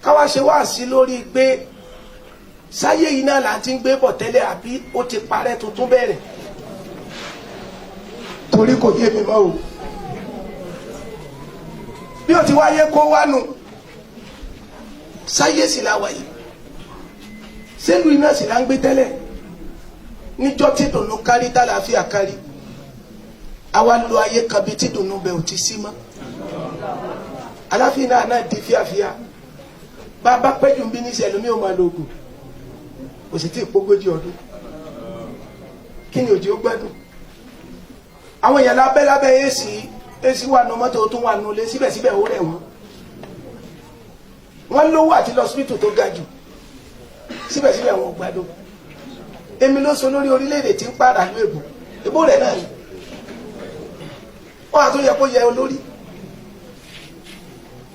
káwá ṣe wá sí lórí pé sáyé yìí náà là ti ń gbé bọ̀ tẹ́lẹ̀ àbí ó ti parẹ́ tuntun bẹ̀rẹ̀ torí kò yé mi mọ́ o bí ó ti wáyé kó wá nù sáyé sì la wà yìí sẹ́lù iná sì la ń gbé tẹ́lẹ̀ níjọ́ tí dùnú kárí tálàáfíà kárí àwa lo ayé kan bí tí dùnú bẹ̀ ò ti sí mọ́ aláfíà náà di fíafíà bá a bá pẹ́jù ń bí ní sẹ́lù mi ò máa lo oògùn kò sì tí ì pógójì ọdún kí ni òjì ó gbádùn àwọn èèyàn lábẹ́ èsì wà nù mọ́tò tó wà nù lé síbẹ̀síbẹ̀ ó rẹ̀ wọ́n lówó àti lọ síbítù tó ga jù síbẹ̀síbẹ̀ wọn ò gbádùn èmi ló sọ lórí orílẹ̀-èdè tí ń pààrà ló èbò èbó rẹ̀ náà ni wọ́n àtún yẹ kó yẹ olórí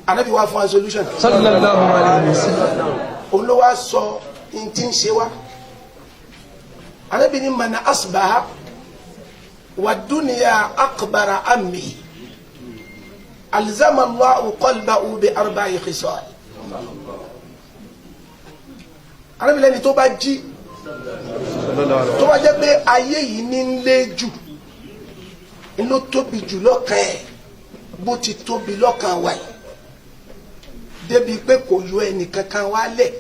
Ànábì wá fún wa solution sallallahu alaihi wasallam òun ló wá sọ in tí ń ṣe wá Ànábì ní man asbaha wa dunya akbara ammi alzama Allahu qalbahu bi arba'i khisal Ànábì lẹ́ni tó bá jí tó bá jẹ́ pé ayé yìí ní ń lé jù inú tóbi jù lọ́kàn ẹ̀ bó ti tóbi lọ́kàn wa yìí débi pé kò yọ ẹnì kankan wá lẹ̀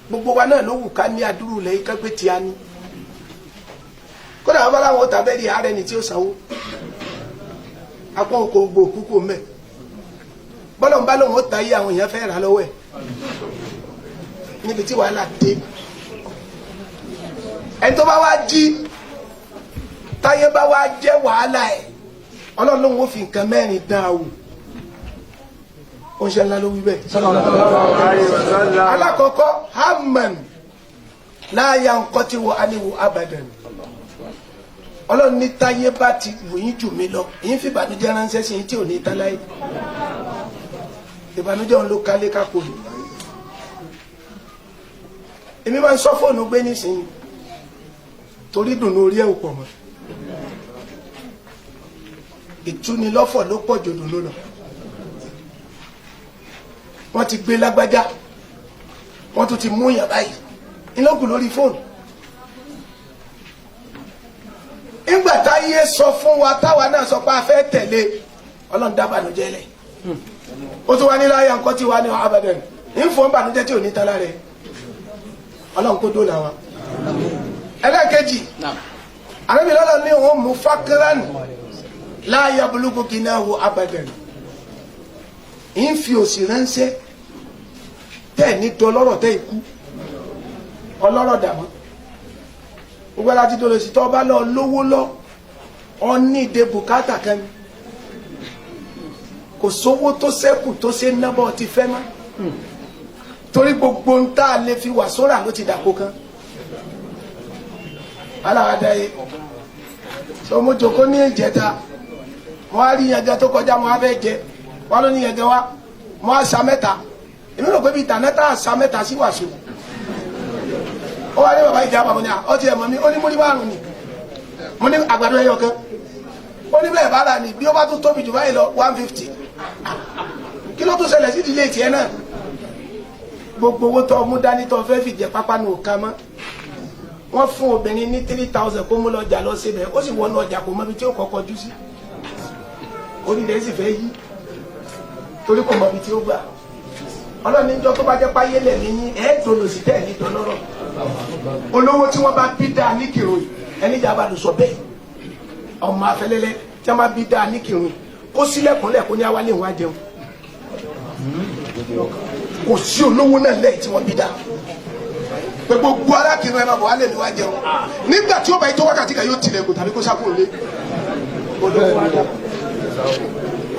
gbogbo wa náà ló wù ká ní adúrú lẹ́yìn kápẹ́ tí a ní kódà wọn bá láwọn tàbẹ́rì ààrẹ ni tí ó sanwó apọ́n kò gbò púpọ̀ mẹ́ bọ́lọ̀ ń bá lóun ó ta yí àwọn èèyàn fẹ́ rà lọ́wọ́ ẹ̀ níbi tí wàhálà dé ẹni tó bá wá jí táyé bá wá jẹ́ wàhálà ẹ̀ ọlọ́run lóun ó fi nǹkan mẹ́rin dán a wò ó ń ṣe ńlá ló wí bẹ́ẹ̀. alákọ̀ọ́kọ́ hamman láàyà nǹkan tí wọ́n á ní wo abadan ọlọ́run ní táyé bá ti wòyìn jù mí lọ èyí fi ìbànújẹ́ ránṣẹ́ sí yín tí ò ní tán láyé ìbànújẹ́ òun ló kálé kákò ní èmi máa ń sọ fóònù gbé nísìnyí torí dùnú orí ẹ̀ ò pọ̀ mọ́ ìtúnilọ́fọ̀ ló pọ̀ jù dùnú lọ wọ́n ti gbé lágbájá wọ́n tún ti mú yàn báyìí ìlọ́gùn lórí fóònù ìgbà táyé sọ fún wa táwa náà sọ pé a fẹ́ tẹ̀lé ọlọ́run dá bànújẹ́ lẹ̀ ó tún wá ní láyà nǹkan tí wà ní abadan ìfọ̀ bànújẹ́ tí ò ní tán lára ọlọ́run kó dóòlà wa ẹlẹ́ẹ̀kejì Ànábì lọ́lọ́ ní òun mú fákírán láyà bulúkú gínáwó abadan ń fi òsì ránṣẹ́ tẹ́ ní dọlọ́rọ̀ tẹ́ ikú ọlọ́rọ̀ dàmọ́ gbogbo láti dolo sí tọ́ bá lọ lówó lọ ọ ní ìdè bùkátà kan kò sówó tó sẹ́kù tó ṣe nábọ̀ ti fẹ́ mọ́ torí gbogbo ń tá a lè fi wà sóra ló ti dàpọ̀ kan aláwàdáyé so mo jòkó ní ìjẹta mo á rí yẹn tó kọjá mo á fẹ́ jẹ wọ́n ló ní yẹn gẹ́ wá mo á sa mẹ́ta èmi rò pé bíi tànẹ́tà sa mẹ́ta sí wàásù ó wá ní bàbá ìjà bàbá ní ọtí ẹ̀mọ́ mi ó ní múlí márùn ni mo ní àgbàdo ẹyọ kan ó ní bẹ́ẹ̀ bá rà ní bí ó bá tún tóbi jù báyìí lọ 150 kí ló tún ṣẹlẹ̀ sí ìdílé tiẹ̀ náà gbogbo owó tó mú dání tó fẹ́ fìjẹ pápá ní òka mọ́ wọ́n fún obìnrin ní 3000 kó mú lọ́jà lọ síbẹ̀ ó sì wọnú ọjà kò mọ́bi tí ó kọ́kọ́ jú sí onílẹ̀ sì fẹ́ yí torí kò mọ̀bí tí ó gbà ọlọ́ni ìjọ tó bá jẹ́ páyé lẹ̀ ní ẹ̀ẹ́dọ̀lọ̀ sí tẹ́ẹ̀ ní dọ́lọ́rọ̀ olówó tí wọ́n bá bí dáa ní kìrò ẹni jà bá lù sọ bẹ́ẹ̀ ọmọ afẹ́lẹ́lẹ́ tí wọ́n bá bí dáa ní kìrò kó sílẹ̀kùnlẹ̀ kó ní awálé wọn jẹun kò sí olówó náà lẹ́yìn tí wọ́n bí dáa pé gbogbo arákìnrin ẹ̀ máa bọ̀ wálé ni wọ́n jẹun nígbà tí ó bá yí tó wákàtí kan yóò tilẹ̀kùn tàbí kó sákùn lé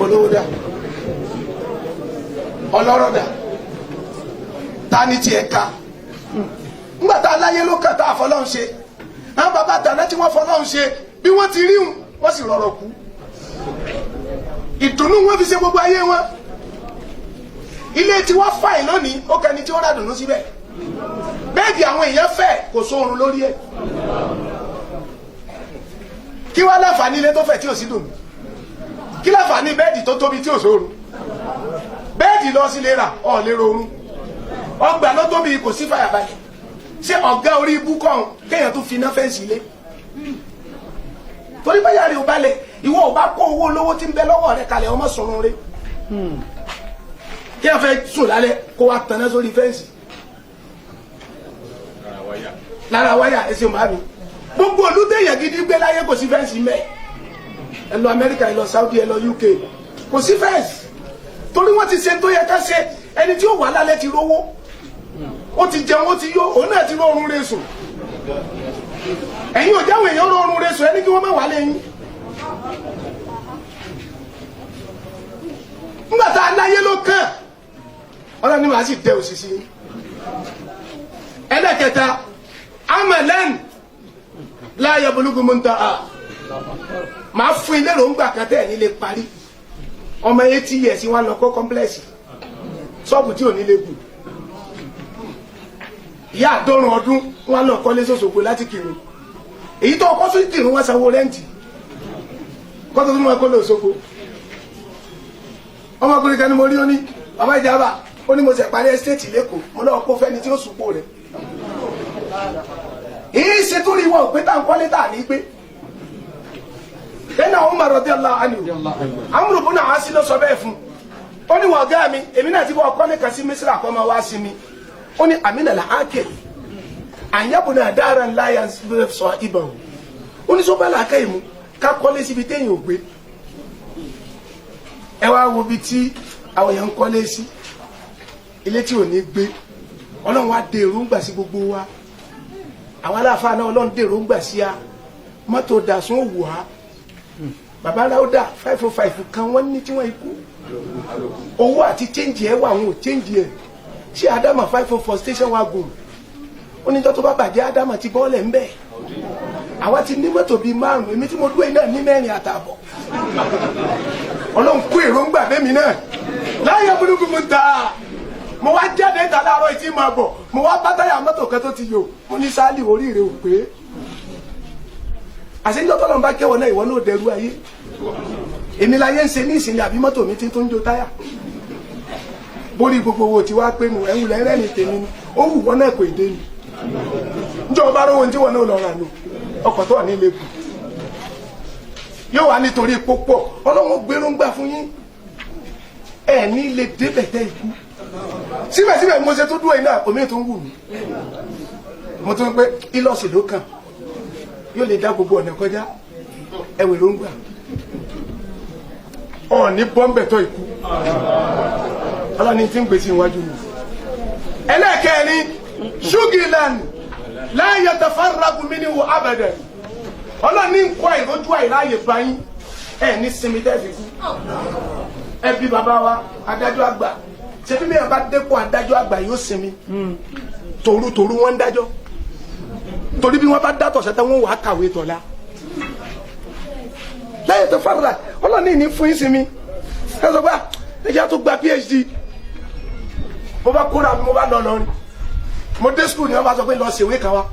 olówó dá ọlọ́rọ̀ dá ta ní tiẹ̀ ká ńgbàtà aláyé ló kàtà àfọlọ́hún ṣe àwọn bàbá tàná tí wọ́n fọlọ́hún ṣe bí wọ́n ti ríhun wọ́n sì rọrọ̀ kú ìdùnnú wọn fi ṣe gbogbo ayé wọn ilé tí wọ́n fàìn lónìí ó kẹni tí ó rà dùnnú síbẹ̀ bẹ́ẹ̀dì àwọn èèyàn fẹ́ kò sóorun lórí ẹ̀ kí wọ́n láǹfààní ilé tó fẹ̀ tí ò sí dùnnú kí láǹfààní bẹ́ẹ̀dì tó tóbi tí ò sóorun bẹ́ẹ̀dì fẹ́ǹsì lọ sí lera ọ̀ lérò oorun ọgbà lọ́tọ́ mi kò sí fàyàbalẹ̀ ṣé ọ̀gá orí ibú kàn kéèyàn tó fi iná fẹ́ǹsì lé torí báyà rẹ̀ ò balẹ̀ ìwọ ò bá kó owó olówó tí ń bẹ lọ́wọ́ rẹ̀ kalẹ̀ ọmọ sọ̀rọ̀ rẹ̀ kí a fẹ́ sùn lálẹ́ kó wa tẹ̀lé sórí fẹ́ǹsì lára wáyà ẹsẹ̀ màmí gbogbo olùdéyàn gidi gbé láyé kò sí fẹ́ǹsì mẹ́ ẹ lọ Amẹ́ríkà ẹ lọ Saudi ẹ lọ UK kò sí fẹ́ǹsì torí wọ́n ti ṣe tó yẹ ká ṣe ẹni tí ó wà lálẹ́ ti rówó ó ti jẹun ó ti yó òun náà ti rọrùn rẹ̀ sùn ẹ̀yin ò jáwé èèyàn rọrùn rẹ̀ sùn ẹni kí wọ́n má wà lẹ́yìn nígbà tá a láyé ló kàn ọlọ́ni màá sì dẹ òṣìṣì ẹlẹ́kẹta amalan láàyè bolúgun mọ́ta máa fún ilé ròǹgbà kan tẹ́ ẹ̀ nílé parí ọmọ 80 years wọn lọ kọ́ kọ́ńplẹ́ẹ̀sì ṣọ́ọ̀bù tí ò nílé kù ìyá àdọ́rùn ọdún wọn lọ kọ́lé sọ́sọ́gbó láti kírun èyí tó kọ́ sí kírun wọn sanwó rẹ́ǹtì kọ́tọ́ tó mú ẹkọ́ lè Òṣogbo ọmọkùnrin kan ní mo rí ó ní bàbá ìjàmbá ó ní mo ṣe parí ẹ́stéètì lẹ́kọ̀ọ́ mo lọ́wọ́ kó fẹ́ni tí ó sùpò rẹ̀ èyí ṣe tó rí wọn pé táwọn kọ́lé tà ní gbé lẹ́nà Umar radiyallahu anhu Amru ibn As ló sọ bẹ́ẹ̀ fún ó ní wọ́n ọ̀gá mi èmi náà ti bọ́ ọkọ́ nìkan sí Mísírà kọ́ máa wá sí mi ó ní àmínà làákè àyàbùnà dára ńlá yà sọ ibà ó ní sọ́bà làákà ìmú ká kọ́lé síbi téèyàn ò gbé ẹ wá wo bí tí àwọn èèyàn ń kọ́lé sí ilé tí ò ní gbé Ọlọ́run wá dé èròǹgbà sí gbogbo wa àwọn aláàfáà náà Ọlọ́run dé èròǹgbà sí a mọ́tò dàsún òwò á bàbá Ráúdà 505 kan wọ́n ní tí wọ́n ikú owó àti change ẹ̀ wà wọn ò change ẹ̀ ṣé Adama 504 station wagon oníjọ́ tó bá bàjẹ́ Adama ti bọ́ọ̀lẹ̀ ń bẹ̀ àwa ti ní mọ́tò bíi 5 èmi tí mo dúró iná ní 4 àtààbọ̀ Ọlọ́run kú èròǹgbà bẹ́mi náà láyé burúkú mu ta mo wá jáde ìta láàárọ̀ ìtì máa bọ̀ mo wá bá táyà mọ́tò kan tó ti yò mo ní sáálì oríire ò pé àṣeyọ́ tọ́lọ́ bá kẹ́wọ́ náà ìwọ náà dẹrú ayé èmi láyé ń ṣe ní ìsinmi àbí mọ́tò mi ti tó ń jó táyà borí gbogbo owó tí wàá pé nu ẹ̀hún lẹ́rẹ́ ní tèmi ni ó wù wọ́n náà kò dé ni njọ́ bá rówó tí wọ́n náà lọ rà nù ọkọ̀ tó wà ní ilé kù yóò wá nítorí púpọ̀ Ọlọ́run gbérúngbà fún yín ẹ̀ ní ilé débẹ̀tẹ̀ ikú síbẹ̀síbẹ̀ mo ṣe tó dúró iná omi tó ń wù mí mo tún pé ìlọ́sì ló kàn yóò lè dá gbogbo ọ̀nà kọjá ẹ̀wẹ̀ ló ń gbà ọ̀ní bọ́m̀bẹ̀tọ̀ ikú ọlọ́ni tí ń gbèsè iwájú mi ẹlẹ́kẹ̀ẹ́rin ṣúgìlán la yatafarraqu minhu abadan ọlọ́ni ń kọ́ ìrójú àìráyè báyìí ẹ̀ ní sinmi tẹ́ẹ̀fì kú ẹbí bàbá wa adájọ́ àgbà ṣe bí mẹ́rin bá dépò adájọ́ àgbà yóò sinmi tòrútòrú wọn ń dájọ́ torí bí wọ́n bá dátọ̀ sẹ́tẹ̀ wọ́n wà á kàwé tọ̀la la yatafarraqu ọlọ́ni ní fún ìsinmi ẹ sọ pé ẹjẹ́ tó gba PhD mo bá kóra mo bá lọ lọrin mo dé school ni wọ́n bá sọ pé lọ ṣèwé kan wa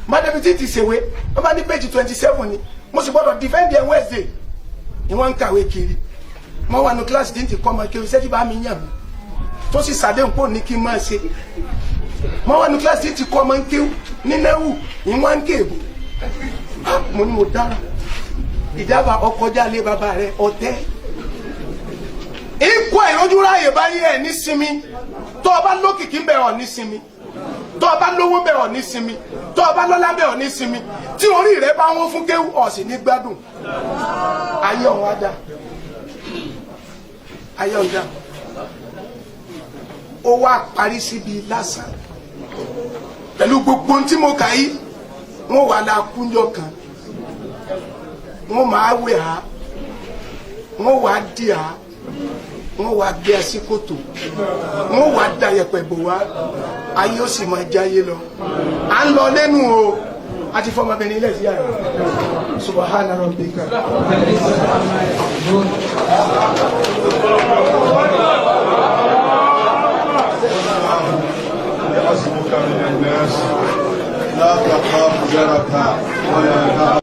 madame tí ti ṣèwé wọ́n bá ní page 27 ni mo sì gbọ́dọ̀ defend ẹ̀ Wednesday ni wọ́n ń kàwé kiri mo wà ní kíláàsì tí ń ti kọ́ ọmọ kiri iṣẹ́ tí bá mi yàn mí tó sì ṣàdéhùn pò ní kí n máa ṣe mo wà ní kíláàsì tí ń ti kọ́ ọmọ kiri ní nẹ́wù ní wọ́n ń kéèbù mo ní mo dára ìjábà ọkọjá lé bàbá rẹ ọtẹ ikú ìrójú ráàyè báyìí ẹ ní sinmi tó o bá lókìkí ń bẹ ọ ní sinmi tó o bá lówó bẹ ọ ní sinmi tó o bá lọ́lá bẹ ọ ní sinmi tí orí rẹ bá wọ́n fún kéwù ọ sì ní gbádùn ayé ọ̀hún á dá ayé ọ̀hún dá ó wá parí síbi lásán pẹ̀lú gbogbo tí mo kà yí wọ́n wà lákúnjọ kan wọ́n máa wẹ̀ á wọ́n wà á dì á wọ́n wà á gbé ẹsí kòtò wọ́n wà á da yẹ̀pẹ̀ bò wá ayé ó sì máa jáyé lọ à ń lọ lẹ́nu o a ti fọmọbìnrin ilẹ̀ sí àyè subahana rabbika. لا تخاف جركا ولا